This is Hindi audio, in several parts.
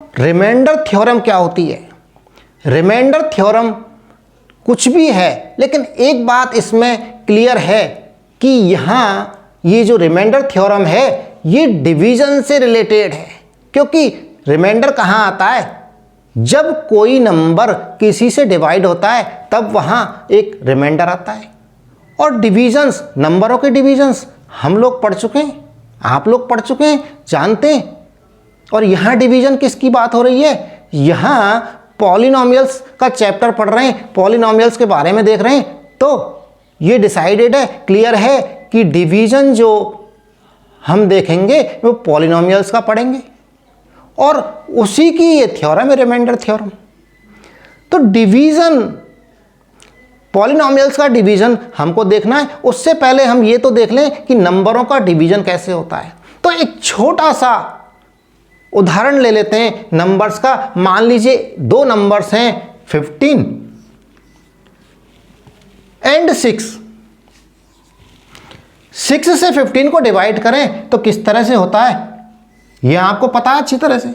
रिमाइंडर थ्योरम क्या होती है? रिमाइंडर थ्योरम कुछ भी है, लेकिन एक बात इसमें क्लियर है कि यहाँ ये जो रिमाइंडर थ्योरम है ये डिवीजन से रिलेटेड है। क्योंकि रिमाइंडर कहाँ आता है? जब कोई नंबर किसी से डिवाइड होता है तब वहाँ एक रिमाइंडर आता है। और डिवीजन्स, नंबरों के डिवीजन्स हम लोग पढ़ चुके हैं, आप लोग पढ़ चुके हैं, जानते हैं। और यहाँ डिवीजन किसकी बात हो रही है? यहाँ पॉलिनोमियल्स का चैप्टर पढ़ रहे हैं, पॉलिनोमियल्स के बारे में देख रहे हैं, तो ये डिसाइडेड है, क्लियर है कि डिवीजन जो हम देखेंगे वो पॉलिनोमियल्स का पढ़ेंगे और उसी की ये थ्योरम है रिमाइंडर थ्योरम। तो डिवीजन, पॉलिनोमियल्स का डिवीजन हमको देखना है। उससे पहले हम ये तो देख लें कि नंबरों का डिवीजन कैसे होता है। तो एक छोटा सा उदाहरण ले लेते हैं नंबर्स का। मान लीजिए दो नंबर्स हैं 15 एंड 6। 6 से 15 को डिवाइड करें तो किस तरह से होता है यह आपको पता है अच्छी तरह से।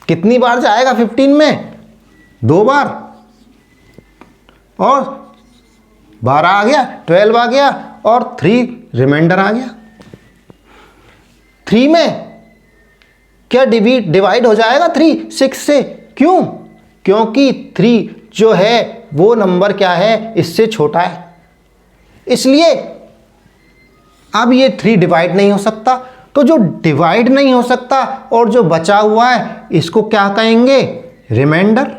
कितनी बार जाएगा 15 में? 2 बार, और 12 आ गया, 12 आ गया और 3 रिमाइंडर आ गया। 3 में क्या डिवाइड हो जाएगा 3 6 से? क्यों? क्योंकि 3 जो है वो नंबर क्या है, इससे छोटा है, इसलिए अब ये 3 डिवाइड नहीं हो सकता। तो जो डिवाइड नहीं हो सकता और जो बचा हुआ है इसको क्या कहेंगे? रिमाइंडर।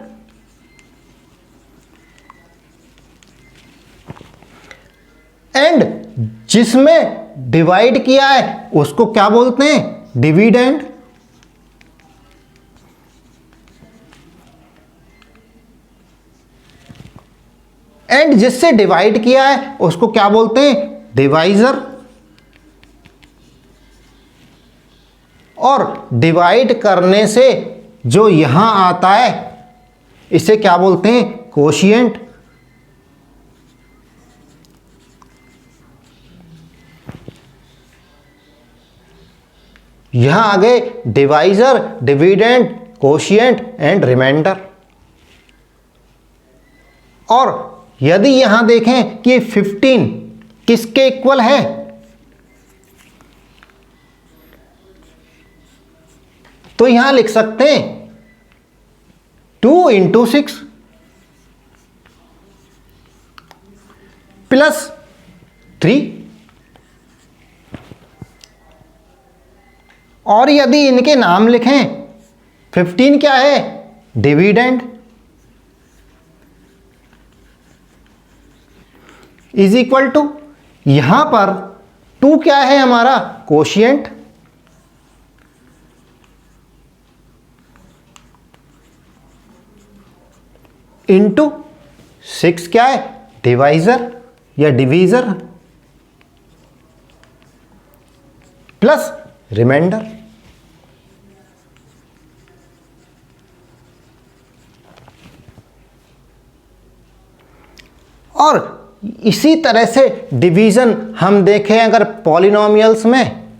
एंड जिसमें डिवाइड किया है उसको क्या बोलते हैं? डिविडेंड। एंड जिससे डिवाइड किया है उसको क्या बोलते हैं? डिवाइजर। और डिवाइड करने से जो यहां आता है इसे क्या बोलते हैं? कोशिएंट। यहां आ गए divisor, dividend, quotient and remainder. और यदि यहां देखें कि 15 किसके इक्वल है? तो यहां लिख सकते हैं 2 × 6 प्लस 3। और यदि इनके नाम लिखें, 15 क्या है? डिविडेंड इज इक्वल टू, यहां पर 2 क्या है हमारा? कोशिएंट। इंटू 6 क्या है? डिवाइजर या डिवीजर, प्लस रिमाइंडर। और इसी तरह से डिवीजन हम देखें अगर पॉलिनोमियल्स में,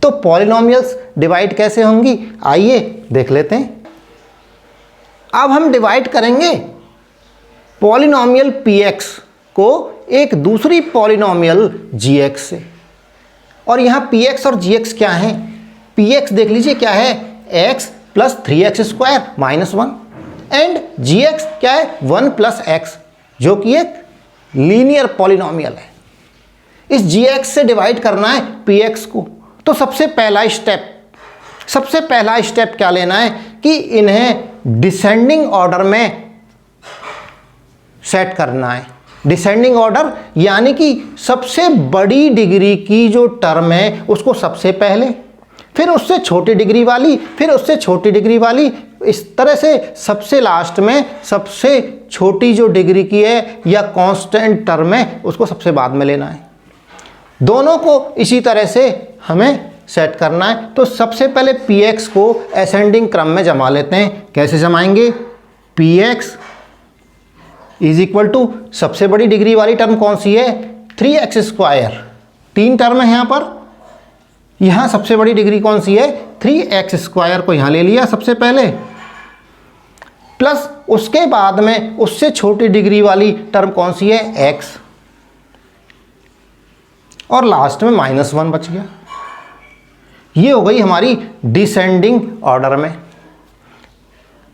तो पॉलिनोमियल्स डिवाइड कैसे होंगी आइए देख लेते हैं। अब हम डिवाइड करेंगे पॉलिनोमियल px को एक दूसरी पॉलिनोमियल gx से। और यहाँ px और gx क्या है? px देख लीजिए क्या है? x + 3x² - 1 एंड gx क्या है? 1 + x, जो कि एक लीनियर पॉलिनोमियल है। इस gx से डिवाइड करना है px को। तो सबसे पहला स्टेप क्या लेना है कि इन्हें डिसेंडिंग ऑर्डर में सेट करना है। डिसेंडिंग ऑर्डर यानी कि सबसे बड़ी डिग्री की जो टर्म है उसको सबसे पहले, फिर उससे छोटी डिग्री वाली, फिर उससे छोटी डिग्री वाली, इस तरह से सबसे लास्ट में सबसे छोटी जो डिग्री की है या कांस्टेंट टर्म है उसको सबसे बाद में लेना है। दोनों को इसी तरह से हमें सेट करना है। तो सबसे पहले px को असेंडिंग क्रम में जमा लेते हैं। कैसे जमाएंगे? px इज इक्वल टू, सबसे बड़ी डिग्री वाली टर्म कौन सी है? 3x²। 3 टर्म है यहाँ पर, यहाँ सबसे बड़ी डिग्री कौन सी है, 3x² को यहाँ ले लिया सबसे पहले, प्लस उसके बाद में उससे छोटी डिग्री वाली टर्म कौन सी है, x, और लास्ट में -1 बच गया। ये हो गई हमारी डिसेंडिंग ऑर्डर में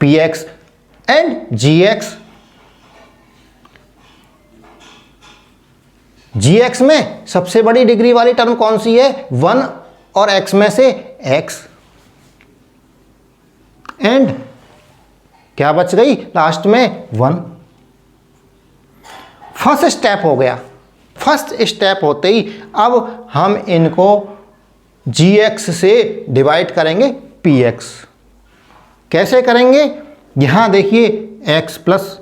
px एंड gx में सबसे बड़ी डिग्री वाली टर्म कौन सी है, 1, और x में से x, एंड क्या बच गई लास्ट में 1। फर्स्ट स्टेप हो गया। फर्स्ट स्टेप होते ही अब हम इनको gx से डिवाइड करेंगे px। कैसे करेंगे, यहां देखिए x प्लस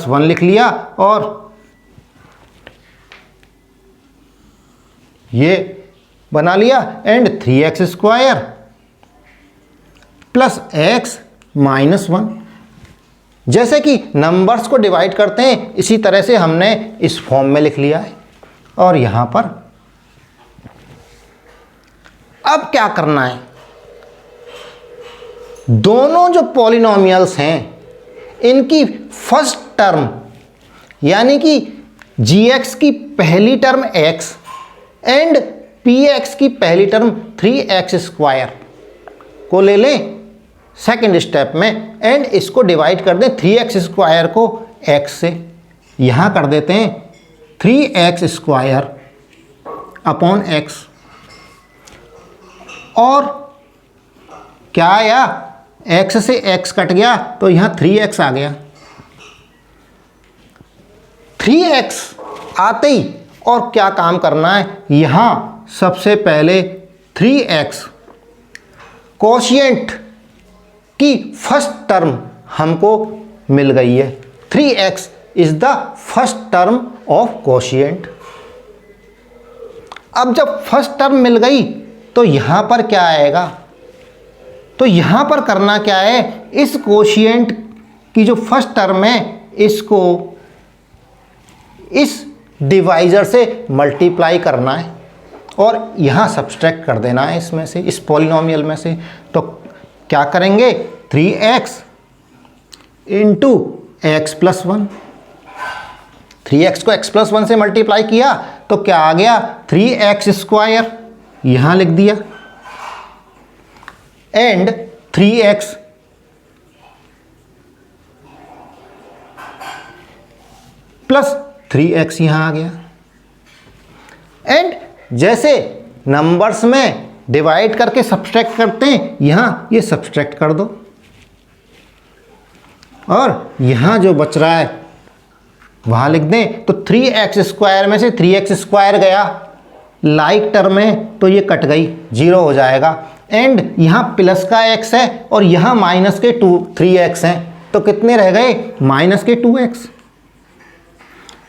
1 लिख लिया, और ये बना लिया, एंड 3x² प्लस x -1। जैसे कि नंबर्स को डिवाइड करते हैं इसी तरह से हमने इस फॉर्म में लिख लिया है। और यहां पर अब क्या करना है, दोनों जो पॉलिनोमियल्स हैं इनकी फर्स्ट टर्म यानी कि gx की पहली टर्म x एंड px की पहली टर्म 3x² को ले लें सेकेंड स्टेप में, एंड इसको डिवाइड कर दें 3x² को x से। यहां कर देते हैं 3x² अपॉन x, और क्या आया, x से x कट गया तो यहां 3x आ गया। 3x आते ही और क्या काम करना है, यहां सबसे पहले 3x कोशिएंट की फर्स्ट टर्म हमको मिल गई है। 3x is the first term of quotient. अब जब फर्स्ट टर्म मिल गई तो यहां पर क्या आएगा, तो यहां पर करना क्या है, इस कोशिएंट की जो फर्स्ट टर्म है इसको इस डिवाइजर से मल्टीप्लाई करना है और यहां सब्सट्रैक्ट कर देना है इसमें से, इस पॉलिनोमियल में से। तो क्या करेंगे, 3x into x plus 1, 3x को x प्लस 1 से मल्टीप्लाई किया तो क्या आ गया, 3x² यहां लिख दिया, एंड 3x प्लस 3x यहां आ गया। एंड जैसे नंबर्स में डिवाइड करके सब्सट्रैक्ट करते हैं, यहां ये सब्सट्रैक्ट कर दो, और यहां जो बच रहा है वहां लिख दें। तो 3x² में से 3x² गया लाइक टर्म में, तो ये कट गई, 0 हो जाएगा। एंड यहां प्लस का x है और यहां माइनस के 3x हैं, तो कितने रह गए, माइनस के 2x।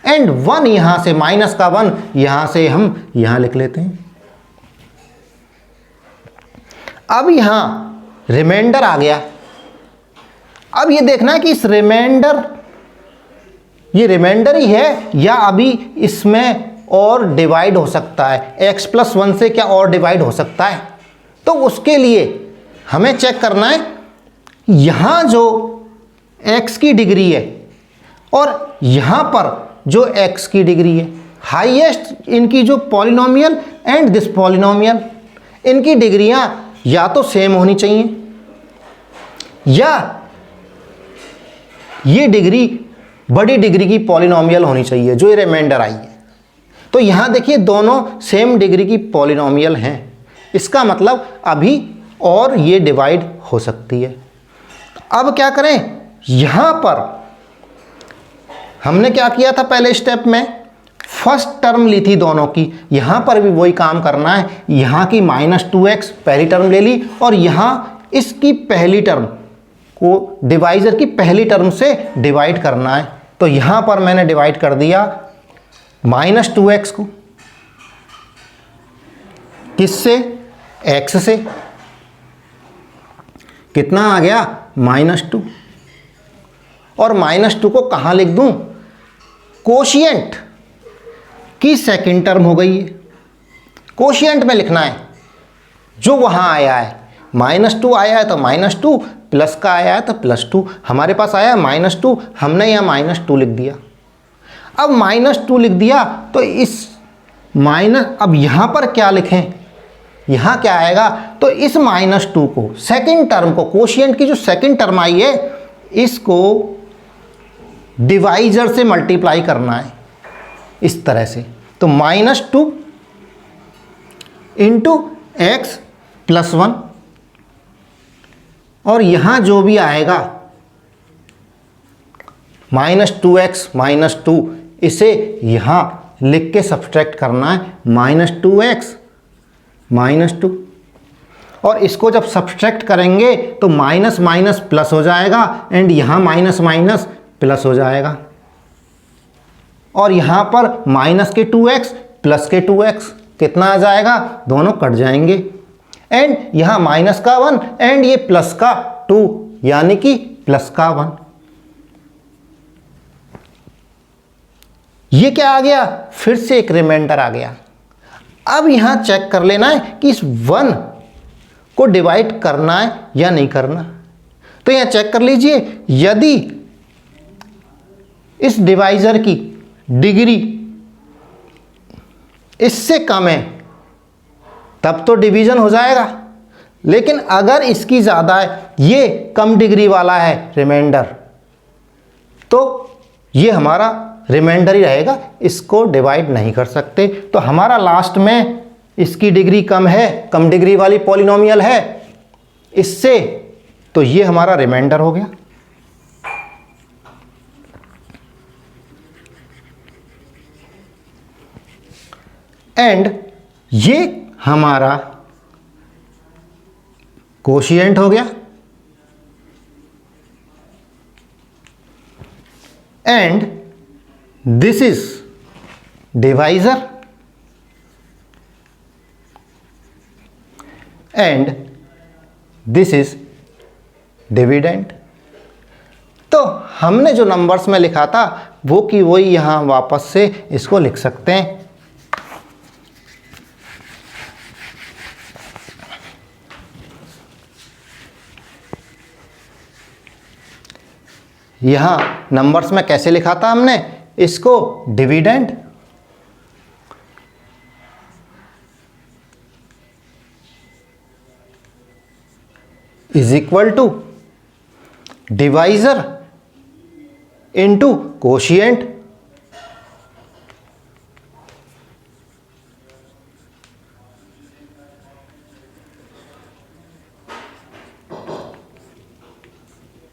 एंड 1 यहां से, माइनस का 1 यहां से हम यहां लिख लेते हैं। अब यहां रिमाइंडर आ गया। अब ये देखना है कि इस रिमाइंडर, ये रिमाइंडर ही है या अभी इसमें और डिवाइड हो सकता है, x प्लस 1 से क्या और डिवाइड हो सकता है। तो उसके लिए हमें चेक करना है, यहां जो x की डिग्री है और यहां पर जो x की डिग्री है, हाईएस्ट इनकी जो पॉलिनोमियल एंड दिस पॉलिनोमियल, इनकी डिग्रियां या तो सेम होनी चाहिए या ये डिग्री बड़ी डिग्री की पॉलिनोमियल होनी चाहिए जो ये रिमाइंडर आई है। तो यहां देखिए दोनों सेम डिग्री की पॉलिनोमियल हैं, इसका मतलब अभी और ये डिवाइड हो सकती है। अब क्या करें, यहां पर हमने क्या किया था पहले स्टेप में, फर्स्ट टर्म ली थी दोनों की, यहां पर भी वही काम करना है। यहां की -2x पहली टर्म ले ली और यहां इसकी पहली टर्म को डिवाइजर की पहली टर्म से डिवाइड करना है। तो यहां पर मैंने डिवाइड कर दिया -2x को, किससे, x से, कितना आ गया, -2, और -2 को कहां लिख दूं, कोशिएंट की सेकंड टर्म हो गई है। कोशिएंट में लिखना है जो वहाँ आया है, -2 आया है तो -2, प्लस का आया है तो +2। हमारे पास आया है -2, हमने यहाँ -2 लिख दिया। अब -2 लिख दिया तो इस अब यहाँ पर क्या लिखें, यहाँ क्या आएगा, तो इस -2 को, सेकंड टर्म को, कोशिएंट की जो सेकंड टर्म आई है, इसको डिवाइजर से मल्टीप्लाई करना है इस तरह से। तो -2 इंटू x + 1, और यहाँ जो भी आएगा -2x -2, इसे यहाँ लिख के सब्सट्रैक्ट करना है, -2x -2, और इसको जब सब्सट्रैक्ट करेंगे तो माइनस माइनस प्लस हो जाएगा, एंड यहाँ माइनस माइनस प्लस हो जाएगा, और यहाँ पर माइनस के 2x प्लस के 2x कितना आ जाएगा, दोनों कट जाएंगे, एंड यहाँ माइनस का 1 एंड ये प्लस का 2, यानी कि प्लस का 1। ये क्या आ गया, फिर से एक रिमाइंडर आ गया। अब यहाँ चेक कर लेना है कि इस 1 को डिवाइड करना है या नहीं करना। तो यहाँ चेक कर लीजिए, यदि इस डिवाइजर की डिग्री इससे कम है तब तो डिवीजन हो जाएगा, लेकिन अगर इसकी ज़्यादा है, ये कम डिग्री वाला है रिमाइंडर, तो ये हमारा रिमाइंडर ही रहेगा, इसको डिवाइड नहीं कर सकते। तो हमारा लास्ट में इसकी डिग्री कम है, कम डिग्री वाली पॉलिनोमियल है इससे, तो ये हमारा रिमाइंडर हो गया। एंड ये हमारा कोशिएंट हो गया, and this is divisor, and this is dividend. तो हमने जो नंबर्स में लिखा था वो कि वही यहाँ वापस से इसको लिख सकते हैं। यहाँ नंबर्स में कैसे लिखा था हमने इसको, dividend is equal to divisor into quotient,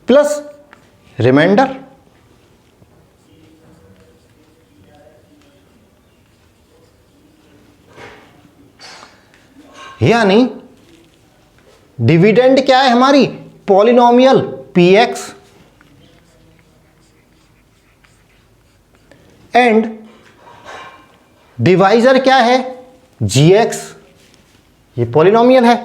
plus remainder. यानी डिविडेंड क्या है हमारी, पॉलिनोमियल px, एंड डिवाइजर क्या है gx, ये पॉलिनोमियल है,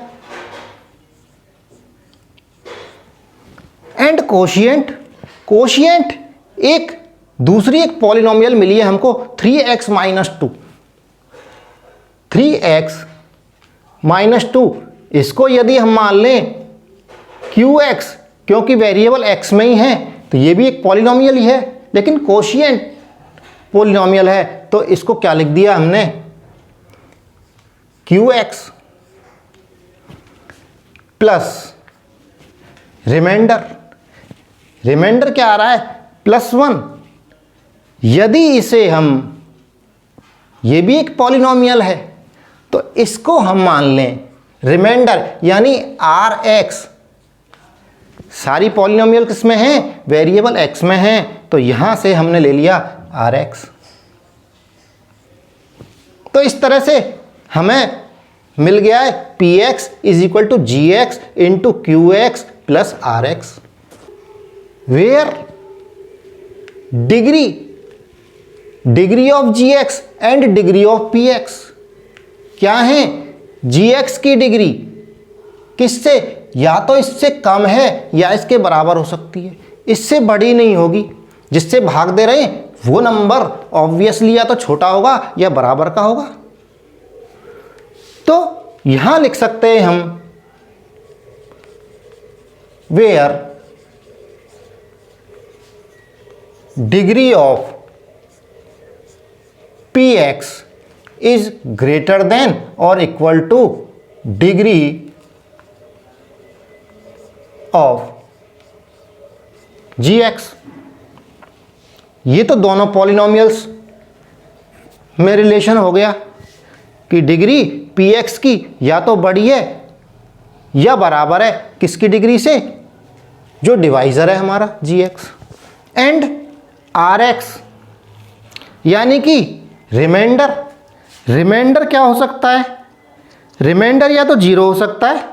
एंड कोशिएंट, कोशिएंट एक दूसरी एक पॉलिनोमियल मिली है हमको 3x - 2, 3x - 2, इसको यदि हम मान लें qx, क्योंकि वेरिएबल x में ही है तो ये भी एक पॉलिनोमियल ही है, लेकिन कोशिएंट पॉलिनोमियल है तो इसको क्या लिख दिया हमने, qx प्लस रिमाइंडर। रिमाइंडर क्या आ रहा है, +1। यदि इसे हम, ये भी एक पॉलिनोमियल है तो इसको हम मान लें रिमाइंडर, यानी rx, सारी पॉलिनोमियल किस में है, वेरिएबल x में है, तो यहां से हमने ले लिया rx। तो इस तरह से हमें मिल गया है px = gx × qx + rx, where degree of gx and degree of px क्या है, gx की डिग्री किससे, या तो इससे कम है या इसके बराबर हो सकती है, इससे बड़ी नहीं होगी, जिससे भाग दे रहे हैं वो नंबर ऑब्वियसली या तो छोटा होगा या बराबर का होगा। तो यहां लिख सकते हैं हम where degree of px is greater than और equal to degree of gx। ये तो दोनों पॉलिनोमियल्स में रिलेशन हो गया कि डिग्री px की या तो बड़ी है या बराबर है किसकी डिग्री से, जो डिवाइजर है हमारा gx। एंड rx यानी कि रिमाइंडर क्या हो सकता है, रिमाइंडर या तो जीरो हो सकता है,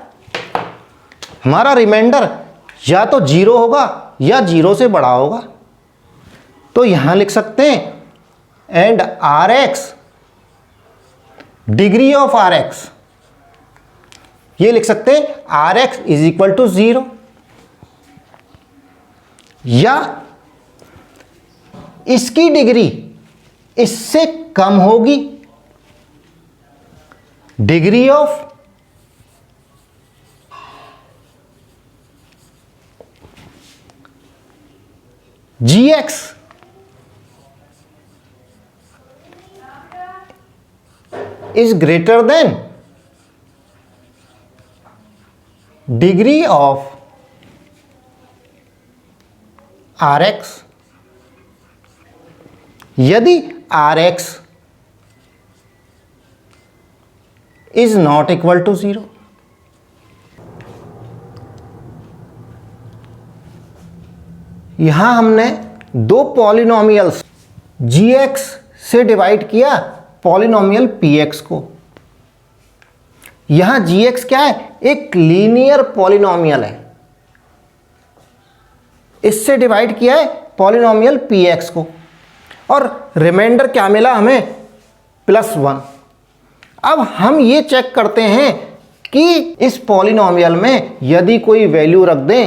हमारा रिमाइंडर या तो जीरो होगा या जीरो से बड़ा होगा। तो यहां लिख सकते हैं and rx degree of rx, ये लिख सकते हैं rx इज इक्वल टू 0, या इसकी डिग्री इससे कम होगी, degree of gx is greater than degree of rx। यदि rx is not equal to 0, यहां हमने दो पॉलिनोमियल्स gx से डिवाइड किया पॉलिनोमियल px को। यहां gx क्या है, एक लीनियर पॉलिनोमियल है, इससे डिवाइड किया है पॉलिनोमियल px को, और रिमाइंडर क्या मिला हमें, +1। अब हम ये चेक करते हैं कि इस पॉलिनोमियल में यदि कोई वैल्यू रख दें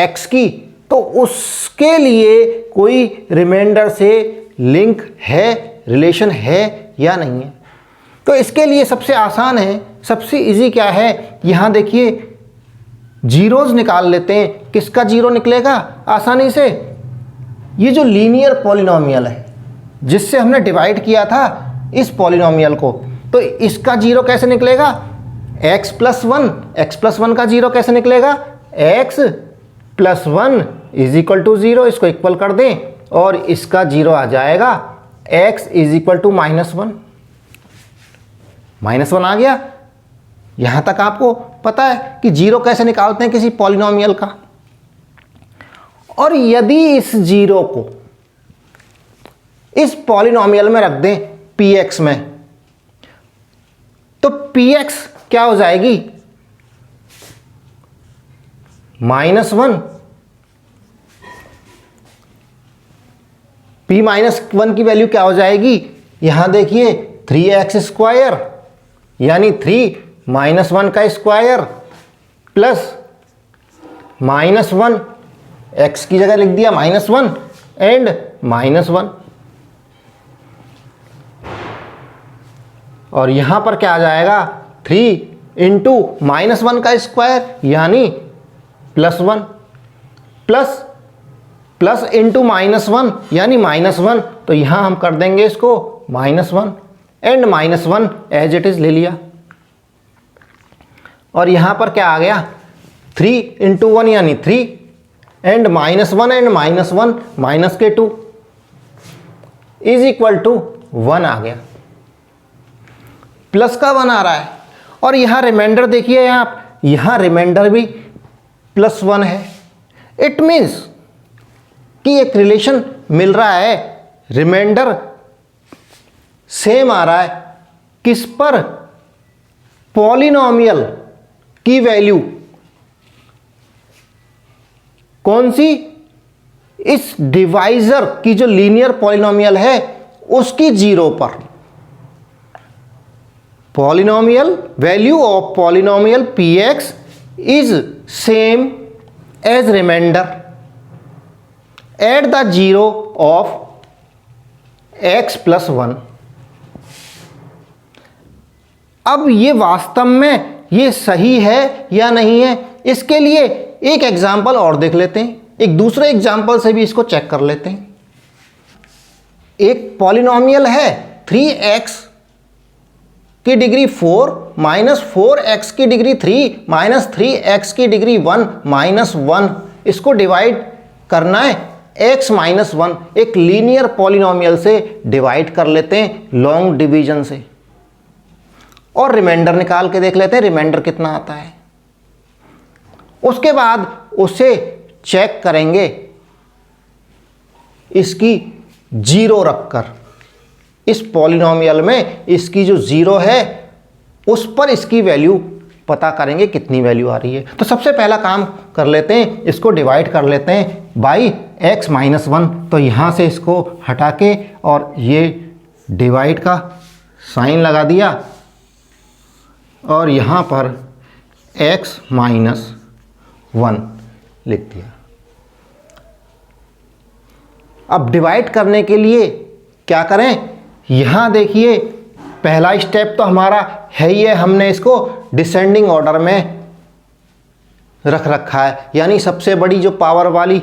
x की तो उसके लिए कोई रिमाइंडर से लिंक है, रिलेशन है या नहीं है। तो इसके लिए सबसे आसान है, सबसे इजी क्या है, यहां देखिए जीरोज निकाल लेते हैं। किसका जीरो निकलेगा आसानी से, ये जो लीनियर पॉलिनोमियल है जिससे हमने डिवाइड किया था इस पॉलिनोमियल को, तो इसका जीरो कैसे निकलेगा, x+1 का जीरो कैसे निकलेगा, x+1 इज इक्वल टू 0, इसको इक्वल कर दें और इसका जीरो आ जाएगा x इज इक्वल टू -1, -1 आ गया। यहां तक आपको पता है कि जीरो कैसे निकालते हैं किसी पॉलिनोमियल का। और यदि इस जीरो को इस पॉलिनोमियल में रख दें px में, तो px क्या हो जाएगी, -1, p-1 की वैल्यू क्या हो जाएगी, यहां देखिए 3x² यानी 3 -1 का स्क्वायर प्लस -1, x की जगह लिख दिया -1 एंड -1, और यहां पर क्या आ जाएगा 3 इंटू -1 का स्क्वायर यानी +1 प्लस इंटू -1 यानी -1, तो यहां हम कर देंगे इसको -1 एंड -1 एज इट इज ले लिया। और यहां पर क्या आ गया 3 इंटू 1 यानी 3 and -1 and -1 -2 is equal to 1 आ गया, प्लस का 1 आ रहा है। और यहां रिमाइंडर देखिए आप, यहां रिमाइंडर भी +1 है। इट मीन्स कि एक रिलेशन मिल रहा है, रिमाइंडर सेम आ रहा है किस पर, पॉलिनोमियल की वैल्यू कौन सी, इस डिवाइजर की जो लीनियर पॉलिनोमियल है उसकी जीरो पर। Polynomial value of polynomial px is same as remainder at the zero of x plus 1। अब ये वास्तव में ये सही है या नहीं है, इसके लिए एक एग्जाम्पल और देख लेते हैं। एक दूसरे एग्जाम्पल से भी इसको चेक कर लेते हैं। एक पॉलिनोमियल है 3x की डिग्री 4 माइनस 4x की डिग्री 3 माइनस 3x की डिग्री 1 माइनस 1। इसको डिवाइड करना है x माइनस 1। एक लीनियर पॉलिनोमियल से डिवाइड कर लेते हैं लॉन्ग डिवीजन से, और रिमाइंडर निकाल के देख लेते हैं रिमाइंडर कितना आता है। उसके बाद उसे चेक करेंगे इसकी जीरो रखकर। इस पॉलिनोमियल में इसकी जो जीरो है उस पर इसकी वैल्यू पता करेंगे कितनी वैल्यू आ रही है। तो सबसे पहला काम कर लेते हैं, इसको डिवाइड कर लेते हैं बाई x माइनस 1। तो यहाँ से इसको हटा के और ये डिवाइड का साइन लगा दिया और यहाँ पर x माइनस 1 लिख दिया। अब डिवाइड करने के लिए क्या करें, यहाँ देखिए पहला स्टेप तो हमारा है ही है, हमने इसको डिसेंडिंग ऑर्डर में रख रखा है। यानी सबसे बड़ी जो पावर वाली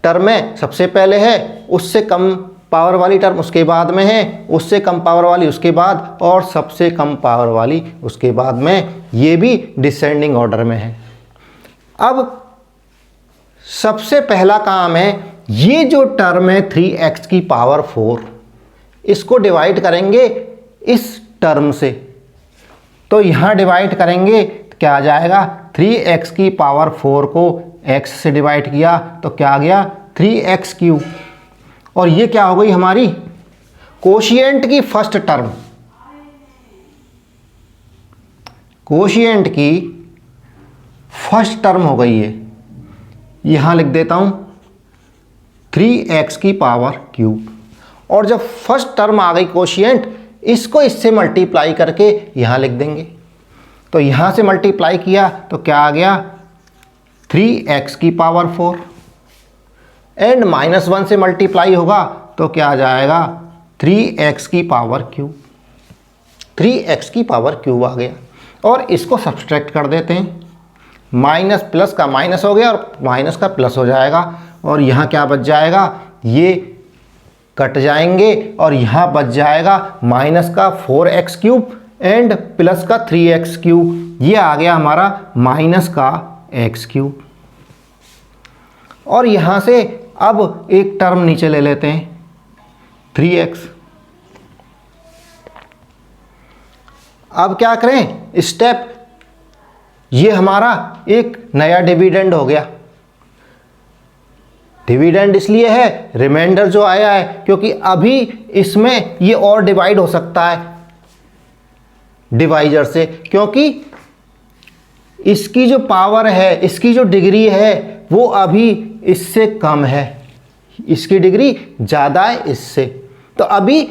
टर्म है सबसे पहले है, उससे कम पावर वाली टर्म उसके बाद में है, उससे कम पावर वाली उसके बाद, और सबसे कम पावर वाली उसके बाद में। ये भी डिसेंडिंग ऑर्डर में है। अब सबसे पहला काम है, ये जो टर्म है 3x की पावर 4, इसको डिवाइड करेंगे इस टर्म से। तो यहाँ डिवाइड करेंगे तो क्या आ जाएगा, 3x की पावर 4 को x से डिवाइड किया तो क्या आ गया 3x क्यूब। और ये क्या हो गई हमारी कोशिएंट की फर्स्ट टर्म, कोशिएंट की फर्स्ट टर्म हो गई है। यहाँ लिख देता हूँ 3x की पावर क्यूब। और जब फर्स्ट टर्म आ गई कोशिएंट, इसको इससे मल्टीप्लाई करके यहाँ लिख देंगे। तो यहाँ से मल्टीप्लाई किया तो क्या आ गया 3x की पावर 4, एंड माइनस 1 से मल्टीप्लाई होगा तो क्या आ जाएगा 3x की पावर क्यूब। 3x की पावर क्यूब आ गया। और इसको सब्सट्रैक्ट कर देते हैं, माइनस प्लस का माइनस हो गया और माइनस का प्लस हो जाएगा। और यहाँ क्या बच जाएगा, ये कट जाएंगे और यहाँ बच जाएगा माइनस का 4x क्यूब एंड प्लस का 3x क्यूब। ये आ गया हमारा माइनस का x क्यूब। और यहाँ से अब एक टर्म नीचे ले लेते हैं 3x। अब क्या करें स्टेप, ये हमारा एक नया डिविडेंड हो गया। डिविडेंड इसलिए है, रिमाइंडर जो आया है, क्योंकि अभी इसमें ये और डिवाइड हो सकता है डिवाइजर से, क्योंकि इसकी जो पावर है, इसकी जो डिग्री है वो अभी इससे कम है, इसकी डिग्री ज़्यादा है इससे। तो अभी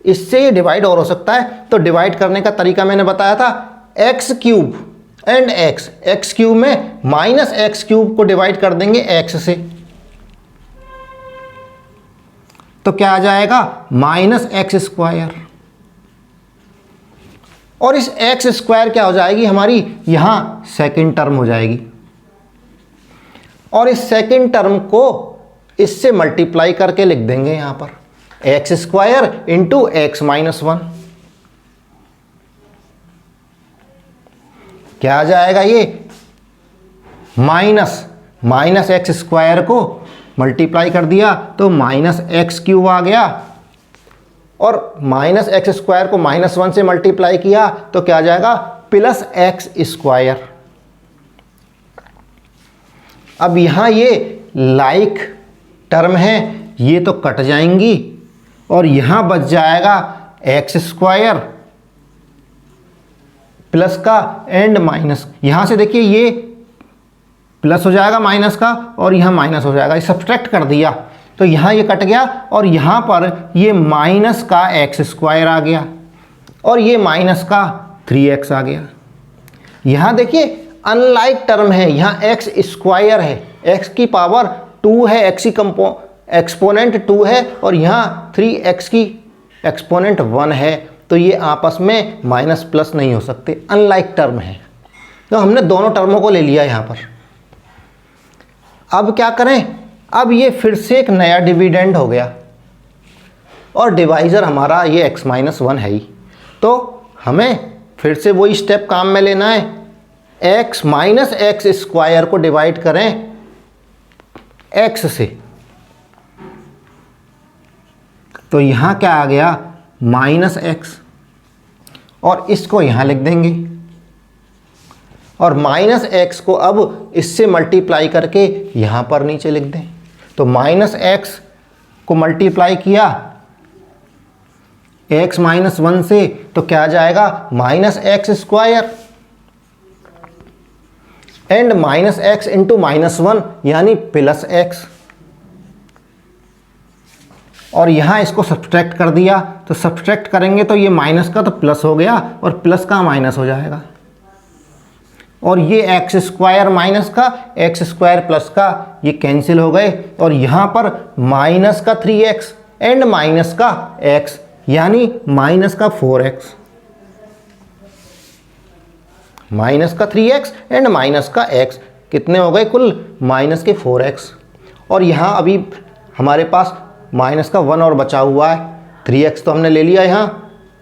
इससे ये डिवाइड और हो सकता है। तो डिवाइड करने का तरीका मैंने बताया था, x cube and x, x cube में माइनस एक्स क्यूब को डिवाइड कर देंगे एक्स से, तो क्या आ जाएगा माइनस एक्स स्क्वायर। और इस एक्स स्क्वायर क्या हो जाएगी हमारी, यहां सेकंड टर्म हो जाएगी। और इस सेकंड टर्म को इससे मल्टीप्लाई करके लिख देंगे यहां पर x square into x minus 1। क्या आ जाएगा ये माइनस एक्स स्क्वायर को मल्टीप्लाई कर दिया तो माइनस एक्स क्यूब आ गया, और माइनस एक्स स्क्वायर को माइनस 1 से मल्टीप्लाई किया तो क्या आ जाएगा प्लस एक्स स्क्वायर। अब यहाँ ये लाइक टर्म है, ये तो कट जाएंगी और यहाँ बच जाएगा एक्स स्क्वायर प्लस का एंड माइनस। यहाँ से देखिए ये प्लस हो जाएगा माइनस का और यहाँ माइनस हो जाएगा, ये सब्सट्रैक्ट कर दिया तो यहाँ ये कट गया और यहाँ पर ये माइनस का एक्स स्क्वायर आ गया और ये माइनस का 3x आ गया। यहाँ देखिए अनलाइक टर्म है, यहाँ एक्स स्क्वायर है, x की पावर 2 है, x की एक्सपोनेंट 2 है और यहाँ 3x की एक्सपोनेंट 1 है तो ये आपस में माइनस प्लस नहीं हो सकते, अनलाइक टर्म है। तो हमने दोनों टर्मों को ले लिया यहाँ पर। अब क्या करें, अब ये फिर से एक नया डिविडेंड हो गया और डिवाइज़र हमारा ये x-1 है ही, तो हमें फिर से वही स्टेप काम में लेना है। x माइनस एक्स स्क्वायर को डिवाइड करें x से, तो यहाँ क्या आ गया माइनस एक्स, और इसको यहाँ लिख देंगे और माइनस एक्स को अब इससे मल्टीप्लाई करके यहाँ पर नीचे लिख दें। तो माइनस एक्स को मल्टीप्लाई किया x-1 से तो क्या आ जाएगा minus x square and minus x into -1 यानी प्लस एक्स, और यहाँ इसको सब्सट्रैक्ट कर दिया तो सब्सट्रैक्ट करेंगे तो ये माइनस का तो प्लस हो गया और प्लस का माइनस हो जाएगा, और ये एक्स स्क्वायर माइनस का एक्स स्क्वायर प्लस का ये कैंसिल हो गए, और यहाँ पर माइनस का 3x एंड माइनस का x यानी माइनस का 4x, माइनस का 3x एंड माइनस का x कितने हो गए कुल माइनस के 4x, और यहाँ अभी हमारे पास माइनस का 1 और बचा हुआ है, 3x तो हमने ले लिया यहाँ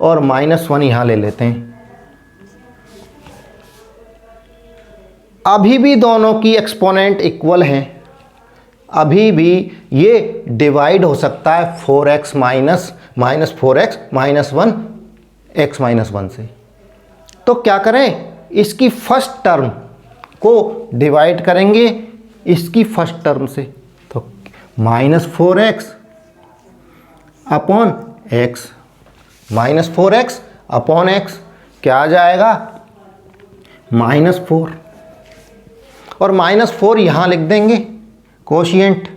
और -1 यहाँ ले लेते हैं। अभी भी दोनों की एक्सपोनेंट इक्वल हैं, अभी भी ये डिवाइड हो सकता है 4x माइनस 4x -1 x-1 से। तो क्या करें, इसकी फर्स्ट टर्म को डिवाइड करेंगे इसकी फर्स्ट टर्म से, तो -4x upon x, -4x upon x क्या आ जाएगा -4, और -4 यहाँ लिख देंगे कोशिएंट,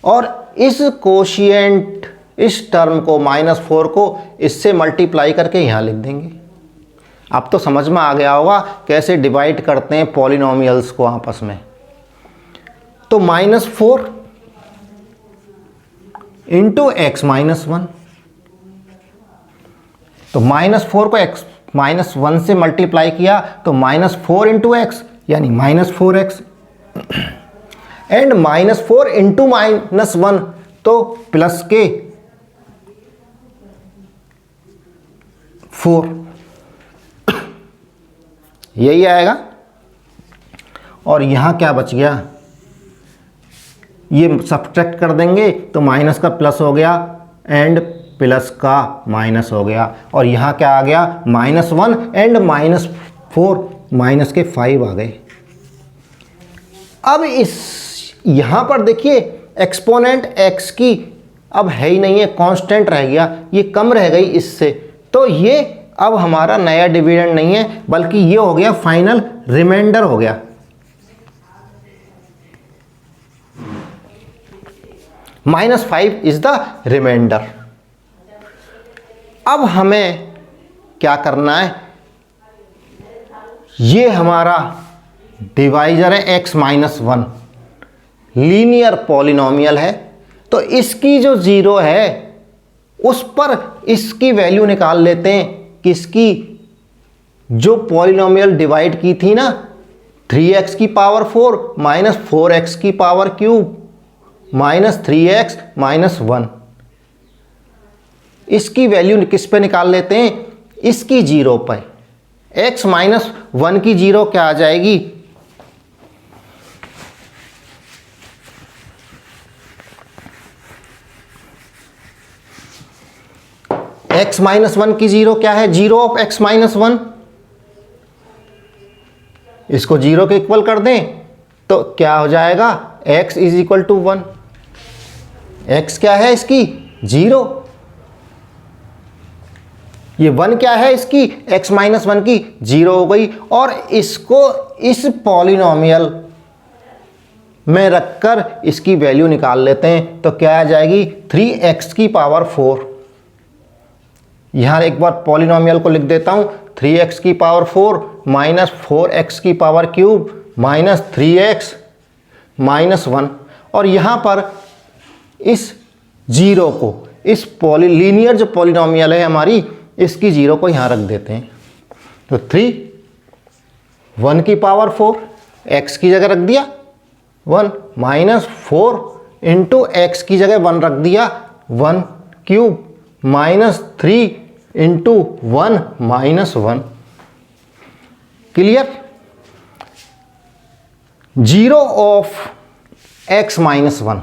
और इस कोशिएंट इस टर्म को -4 को इससे मल्टीप्लाई करके यहाँ लिख देंगे। अब तो समझ में आ गया होगा कैसे डिवाइड करते हैं पॉलिनोमियल्स को आपस में। तो -4 इंटू x-1, तो -4 को x-1 से मल्टीप्लाई किया तो -4 इंटू एक्स यानी -4x एंड -4 इंटू -1 तो प्लस के 4 यही आएगा, और यहाँ क्या बच गया, ये सब्ट्रैक्ट कर देंगे तो माइनस का प्लस हो गया एंड प्लस का माइनस हो गया, और यहाँ क्या आ गया -1 एंड -4 माइनस के 5 आ गए। अब इस यहाँ पर देखिए एक्सपोनेंट x की अब है ही नहीं है, कांस्टेंट रह गया, ये कम रह गई इससे, तो ये अब हमारा नया डिविडेंड नहीं है बल्कि ये हो गया फाइनल रिमाइंडर हो गया। -5 इज द रिमाइंडर। अब हमें क्या करना है, ये हमारा डिवाइजर है x-1, लीनियर पॉलिनोमियल है, तो इसकी जो ज़ीरो है उस पर इसकी वैल्यू निकाल लेते हैं, किसकी, जो पॉलिनोमियल डिवाइड की थी ना 3x की पावर 4 -4x की पावर क्यूब -3x -1, इसकी वैल्यू किस पे निकाल लेते हैं, इसकी जीरो पर। x-1 की जीरो क्या आ जाएगी, x-1 की जीरो क्या है, जीरो ऑफ x-1, इसको जीरो के इक्वल कर दें तो क्या हो जाएगा x is equal to 1, x क्या है इसकी जीरो, ये 1 क्या है इसकी x-1 की जीरो हो गई, और इसको इस पॉलिनोमियल में रखकर इसकी वैल्यू निकाल लेते हैं तो क्या आ जाएगी 3x की पावर 4। यहाँ एक बार पॉलिनोमियल को लिख देता हूँ, 3x की पावर 4 -4x की पावर क्यूब -3x -1, और यहाँ पर इस जीरो को, इस लीनियर जो पॉलिनोमियल है हमारी, इसकी जीरो को यहाँ रख देते हैं। तो 3 1 की पावर 4 x की जगह रख दिया 1 माइनस 4 इंटू एक्स की जगह 1 रख दिया 1 cube minus 3 into 1 minus 1। Clear? Zero of x minus 1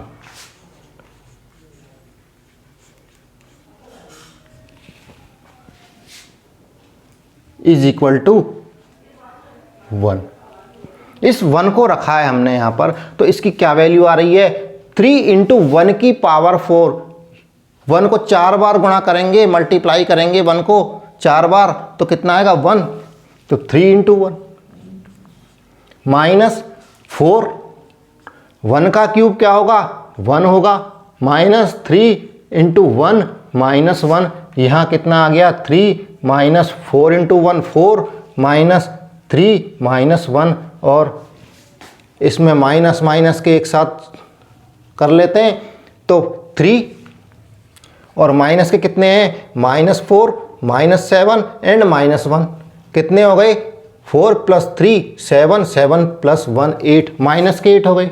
is equal to 1। इस 1 को रखा है हमने यहां पर, तो इसकी क्या वैल्यू आ रही है? 3 इंटू 1 की पावर 4। 1 को 4 बार गुणा करेंगे, मल्टीप्लाई करेंगे 1 को 4 बार, तो कितना आएगा? 1। तो 3 इंटू 1 माइनस 4, 1 का क्यूब क्या होगा? 1 होगा, माइनस 3 इंटू 1 माइनस 1, यहाँ कितना आ गया? 3 माइनस 4 इंटू 1 4 माइनस 3 माइनस 1, और इसमें माइनस माइनस के एक साथ कर लेते हैं, तो 3 और माइनस के कितने हैं? माइनस 4 माइनस 7 एंड माइनस 1, कितने हो गए? 4 प्लस 3 7, 7 प्लस 1 8, माइनस के 8 हो गए।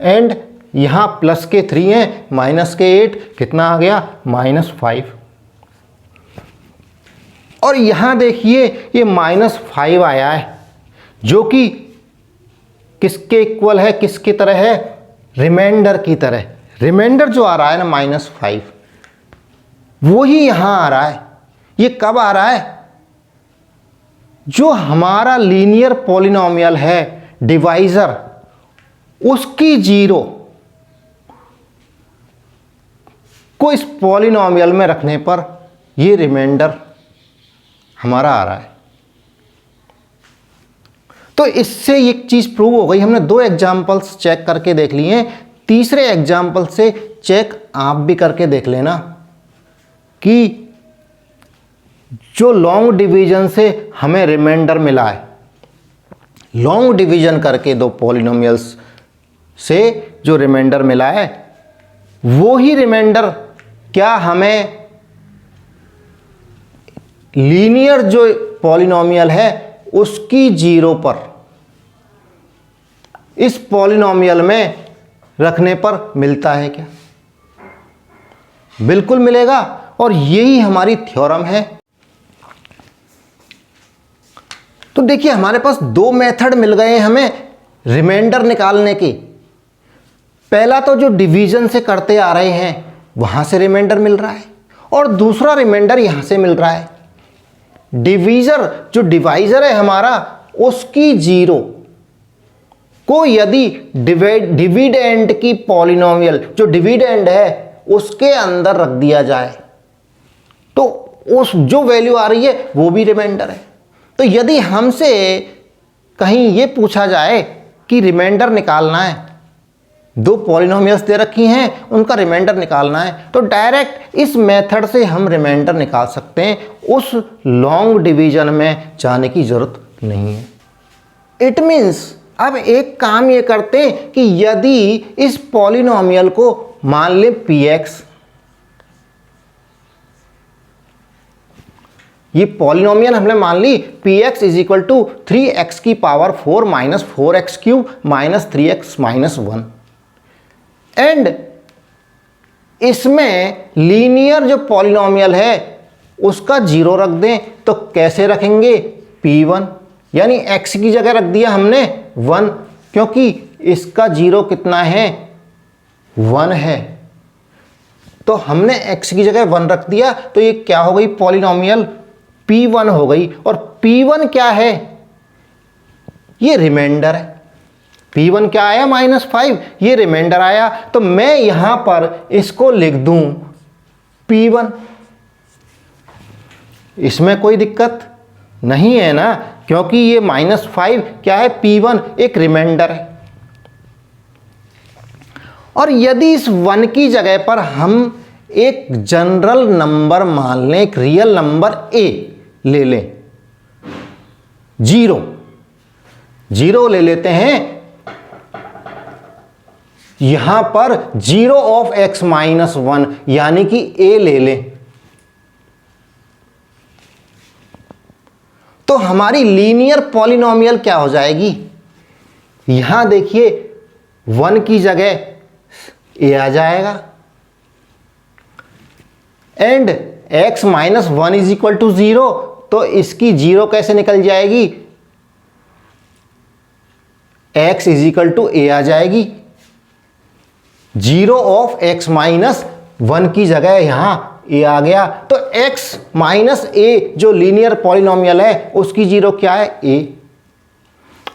एंड यहाँ प्लस के 3 हैं, माइनस के 8, कितना आ गया? माइनस 5। और यहाँ देखिए ये माइनस 5 आया है, जो कि किसके इक्वल है, किसकी तरह है? रिमाइंडर की तरह। रिमाइंडर जो आ रहा है ना माइनस 5, वो ही यहाँ आ रहा है। ये कब आ रहा है? जो हमारा लीनियर पॉलिनोमियल है डिवाइजर, उसकी जीरो को इस पॉलिनोमियल में रखने पर ये रिमाइंडर हमारा आ रहा है। तो इससे एक चीज प्रूव हो गई। हमने 2 एग्जाम्पल्स चेक करके देख लिए हैं, तीसरे एग्जाम्पल से चेक आप भी करके देख लेना कि जो लॉन्ग डिवीजन से हमें रिमाइंडर मिला है, लॉन्ग डिवीजन करके 2 पॉलिनोमियल्स से जो रिमाइंडर मिला है, वो ही रिमाइंडर क्या हमें लीनियर जो पॉलिनोमियल है उसकी जीरो पर, इस पॉलिनोमियल में रखने पर मिलता है क्या? बिल्कुल मिलेगा, और यही हमारी थ्योरम है। तो देखिए हमारे पास 2 मेथड मिल गए हमें रिमाइंडर निकालने की। पहला तो जो डिवीजन से करते आ रहे हैं वहां से रिमाइंडर मिल रहा है, और दूसरा रिमाइंडर यहां से मिल रहा है। डिवीजर जो डिवाइजर है हमारा, उसकी जीरो को यदि डिविडेंड की पॉलिनोमियल जो डिविडेंड है उसके अंदर रख दिया जाए, तो उस जो वैल्यू आ रही है वो भी रिमाइंडर है। तो यदि हमसे कहीं ये पूछा जाए कि रिमाइंडर निकालना है, 2 पॉलिनोमियल्स दे रखी हैं, उनका रिमाइंडर निकालना है, तो डायरेक्ट इस मेथड से हम रिमाइंडर निकाल सकते हैं, उस लॉन्ग डिवीजन में जाने की जरूरत नहीं है। इट मीन्स अब एक काम ये करते हैं कि यदि इस पॉलिनोमियल को मान लें px, ये पॉलिनोमियल हमने मान ली px is equal to 3x की power 4 minus 4x cube minus 3x minus 1, and इसमें लीनियर जो पॉलिनोमियल है उसका जीरो रख दें। तो कैसे रखेंगे? p1 यानी x की जगह रख दिया हमने 1, क्योंकि इसका जीरो कितना है? 1 है। तो हमने x की जगह 1 रख दिया, तो ये क्या हो गई? पॉलिनोमियल p1 हो गई। और p1 क्या है? ये रिमाइंडर है। p1 क्या आया? -5, ये रिमाइंडर आया। तो मैं यहां पर इसको लिख दूं p1। इसमें कोई दिक्कत नहीं है ना, क्योंकि ये -5 क्या है? p1 एक रिमाइंडर है। और यदि इस 1 की जगह पर हम एक जनरल नंबर मान लें, एक रियल नंबर a ले लें, 0 ले लेते हैं, यहां पर 0 ऑफ x माइनस 1 यानी कि a ले लें तो हमारी लीनियर पॉलिनोमियल क्या हो जाएगी? यहां देखिए 1 की जगह a आ जाएगा and x minus 1 is equal to 0, तो इसकी 0 कैसे निकल जाएगी? x is equal to a आ जाएगी। 0 ऑफ x माइनस 1 की जगह यहां a आ गया, तो x माइनस a जो लीनियर पॉलिनोमियल है उसकी 0 क्या है? a।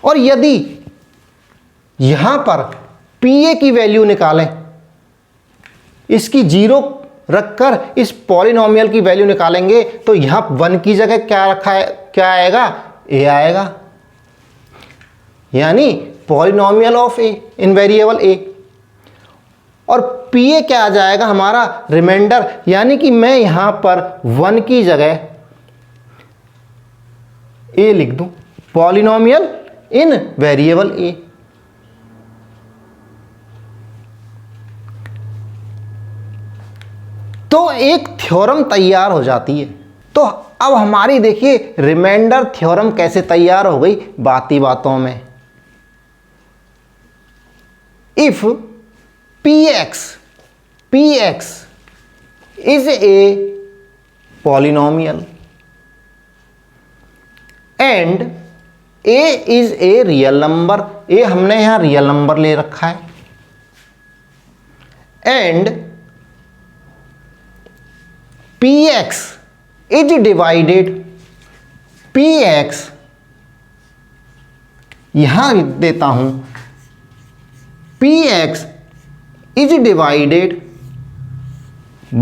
और यदि यहां पर pa की वैल्यू निकालें, इसकी 0 रखकर इस पॉलिनोमियल की वैल्यू निकालेंगे तो यहां 1 की जगह क्या रखा है, क्या आएगा? a आएगा, यानी polynomial of a in variable a। और pa क्या आ जाएगा? हमारा रिमाइंडर, यानी कि मैं यहां पर 1 की जगह a लिख दूं, पॉलिनोमियल इन वेरिएबल a। तो एक थ्योरम तैयार हो जाती है। तो अब हमारी देखिए रिमाइंडर थ्योरम कैसे तैयार हो गई बाती बातों में। If px is a polynomial and a is a real number, a हमने यहां रियल नंबर ले रखा है, and px is divided, px यहां लिख देता हूं, px is divided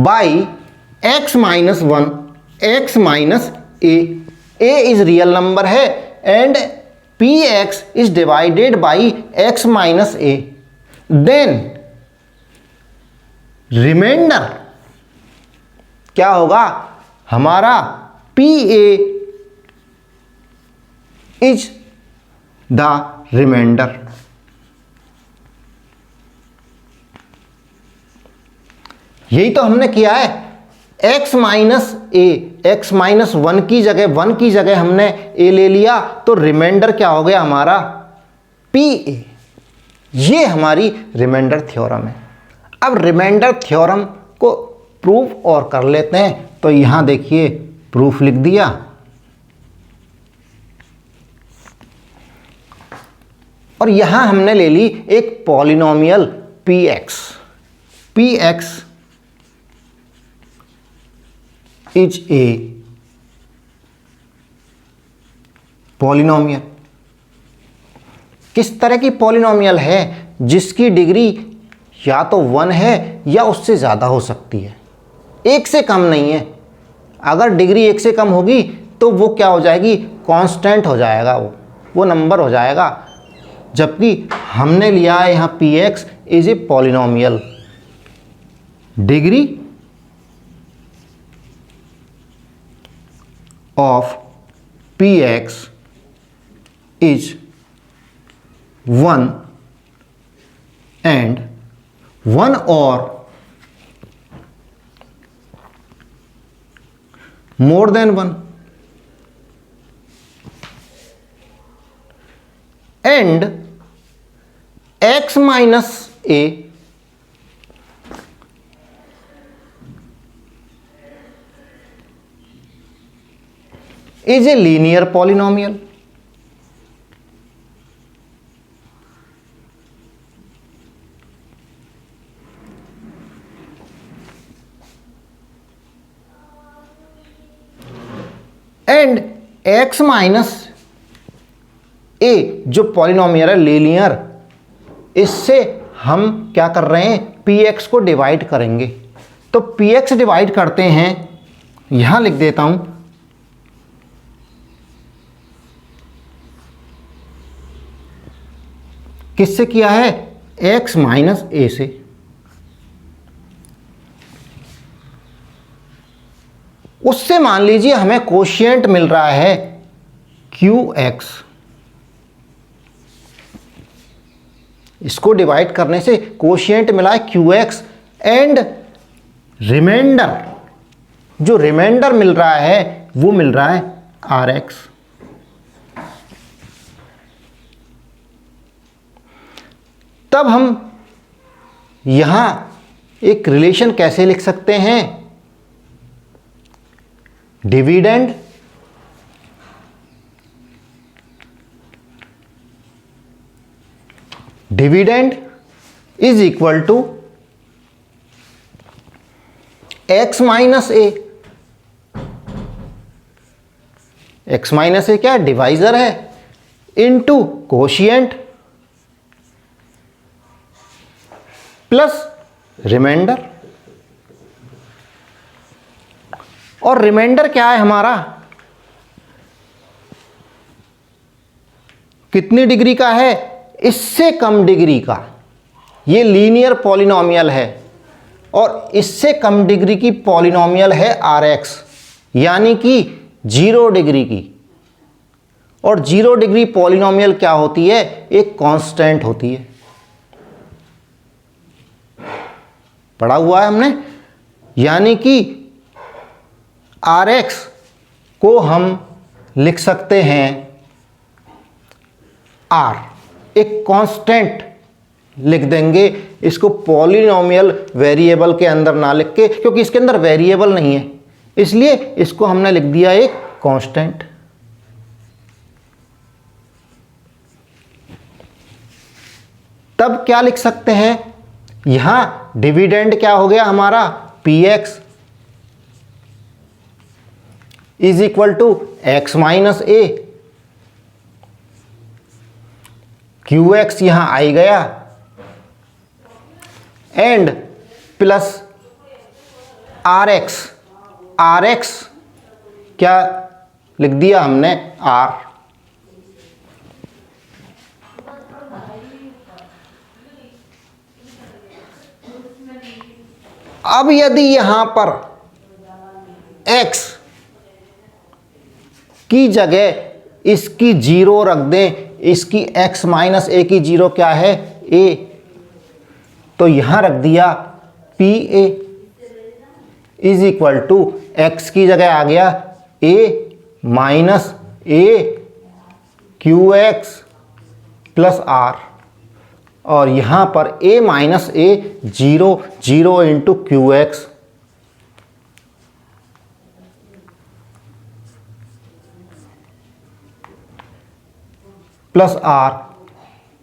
by x minus 1, x minus a is real number है and px is divided by x minus a, then remainder क्या होगा हमारा? pa is the remainder। यही तो हमने किया है, x minus A, x minus 1 की जगह हमने a ले लिया, तो रिमाइंडर क्या हो गया हमारा? pa। ये हमारी रिमाइंडर थ्योरम है। अब रिमाइंडर थ्योरम को प्रूफ और कर लेते हैं। तो यहां देखिए प्रूफ लिख दिया, और यहां हमने ले ली एक polynomial px is a polynomial. किस तरह की पॉलिनोमियल है? जिसकी डिग्री या तो 1 है या उससे ज़्यादा हो सकती है, 1 से कम नहीं है। अगर डिग्री 1 से कम होगी तो वो क्या हो जाएगी? कांस्टेंट हो जाएगा, वो नंबर हो जाएगा। जबकि हमने लिया है यहाँ px is a polynomial, degree of px is 1 and 1 or more than 1, and x minus a is a linear polynomial। And x minus a जो पॉलिनोमियल है लीनियर, इससे हम क्या कर रहे हैं? px को डिवाइड करेंगे। तो px डिवाइड करते हैं, यहां लिख देता हूं, किससे किया है? x माइनस ए से। उससे मान लीजिए हमें कोशिएंट मिल रहा है qx, इसको डिवाइड करने से कोशिएंट मिला है QX एंड रिमाइंडर, जो रिमाइंडर मिल रहा है वो मिल रहा है RX। तब हम यहां एक रिलेशन कैसे लिख सकते हैं? Dividend is equal to x minus A. x minus A क्या है? डिवाइजर है, इनटू कोशिएंट प्लस रिमाइंडर। और रिमाइंडर क्या है हमारा? कितनी डिग्री का है? इससे कम डिग्री का। ये लीनियर पॉलिनोमियल है और इससे कम डिग्री की पॉलिनोमियल है RX, यानी कि 0 डिग्री की। और 0 डिग्री पॉलिनोमियल क्या होती है? एक कांस्टेंट होती है। पढ़ा हुआ है हमने। यानी कि RX को हम लिख सकते हैं R, एक कांस्टेंट लिख देंगे इसको, पॉलिनोमियल वेरिएबल के अंदर ना लिख के, क्योंकि इसके अंदर वेरिएबल नहीं है, इसलिए इसको हमने लिख दिया एक कांस्टेंट। तब क्या लिख सकते हैं? यहां डिविडेंड क्या हो गया हमारा? PX is equal to x minus A. QX यहां आई गया एंड प्लस RX। RX क्या लिख दिया हमने? R। अब यदि यहां पर x की जगह इसकी 0 रख दें, इसकी x माइनस ए की 0 क्या है? a, तो यहां रख दिया PA is equal to x की जगह आ गया a minus A QX plus R। और यहां पर a minus A 0 into QX plus R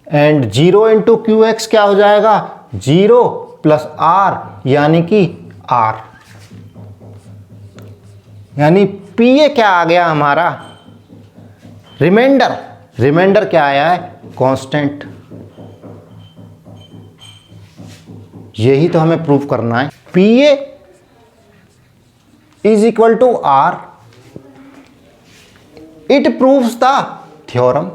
and 0 into QX क्या हो जाएगा? 0 प्लस R यानी कि R। यानी PA क्या आ गया हमारा? रिमाइंडर। रिमाइंडर क्या आया है? कांस्टेंट। यही तो हमें प्रूफ करना है। PA is equal to R। It proves the theorem.